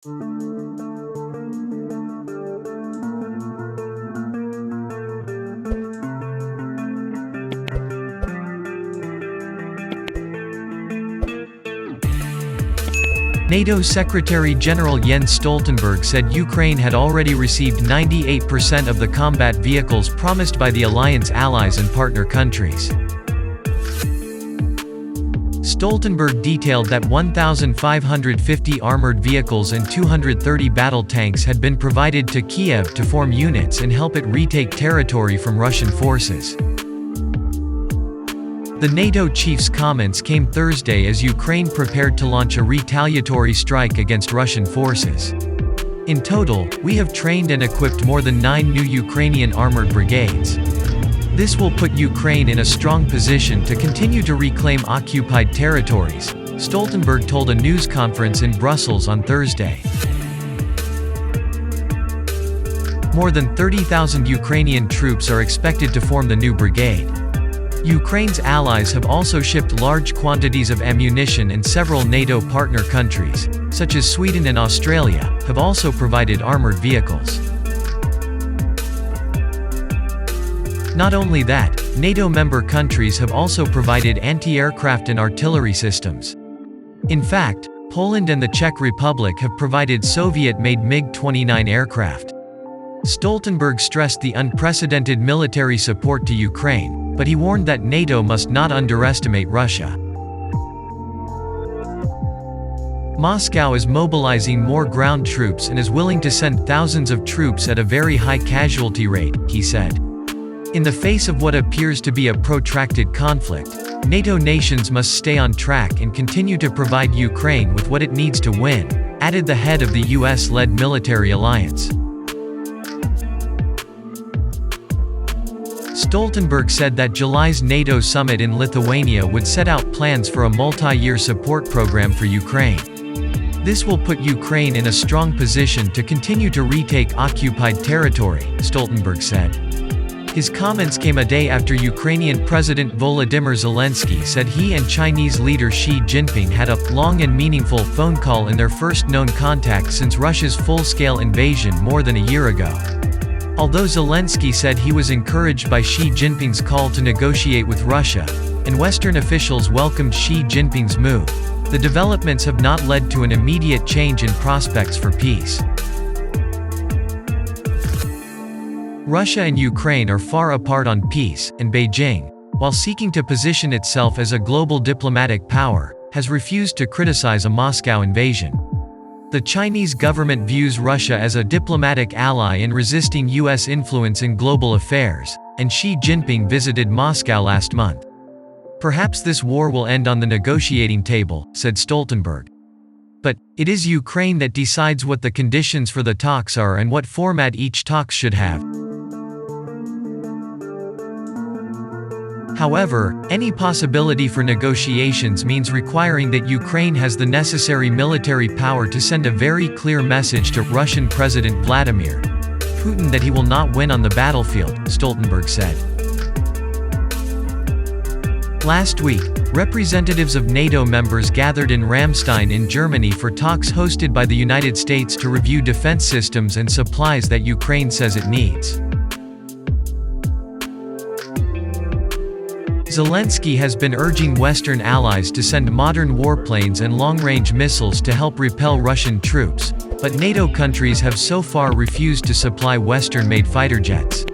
NATO Secretary-General Jens Stoltenberg said Ukraine had already received 98% of the combat vehicles promised by the alliance allies and partner countries. Stoltenberg detailed that 1,550 armored vehicles and 230 battle tanks had been provided to Kiev to form units and help it retake territory from Russian forces. The NATO chief's comments came Thursday as Ukraine prepared to launch a retaliatory strike against Russian forces. In total, we have trained and equipped more than 9 new Ukrainian armored brigades. This will put Ukraine in a strong position to continue to reclaim occupied territories, Stoltenberg told a news conference in Brussels on Thursday. More than 30,000 Ukrainian troops are expected to form the new brigade. Ukraine's allies have also shipped large quantities of ammunition, and several NATO partner countries, such as Sweden and Australia, have also provided armored vehicles. Not only that, NATO member countries have also provided anti-aircraft and artillery systems. In fact, Poland and the Czech Republic have provided Soviet-made MiG-29 aircraft. Stoltenberg stressed the unprecedented military support to Ukraine, but he warned that NATO must not underestimate Russia. Moscow is mobilizing more ground troops and is willing to send thousands of troops at a very high casualty rate, he said. In the face of what appears to be a protracted conflict, NATO nations must stay on track and continue to provide Ukraine with what it needs to win, added the head of the US-led military alliance. Stoltenberg said that July's NATO summit in Lithuania would set out plans for a multi-year support program for Ukraine. This will put Ukraine in a strong position to continue to retake occupied territory, Stoltenberg said. His comments came a day after Ukrainian President Volodymyr Zelensky said he and Chinese leader Xi Jinping had a long and meaningful phone call in their first known contact since Russia's full-scale invasion more than a year ago. Although Zelensky said he was encouraged by Xi Jinping's call to negotiate with Russia, and Western officials welcomed Xi Jinping's move, the developments have not led to an immediate change in prospects for peace. Russia and Ukraine are far apart on peace, and Beijing, while seeking to position itself as a global diplomatic power, has refused to criticize a Moscow invasion. The Chinese government views Russia as a diplomatic ally in resisting US influence in global affairs, and Xi Jinping visited Moscow last month. Perhaps this war will end on the negotiating table, said Stoltenberg. But it is Ukraine that decides what the conditions for the talks are and what format each talks should have. However, any possibility for negotiations means requiring that Ukraine has the necessary military power to send a very clear message to Russian President Vladimir Putin that he will not win on the battlefield, Stoltenberg said. Last week, representatives of NATO members gathered in Ramstein in Germany for talks hosted by the United States to review defense systems and supplies that Ukraine says it needs. Zelensky has been urging Western allies to send modern warplanes and long-range missiles to help repel Russian troops, but NATO countries have so far refused to supply Western-made fighter jets.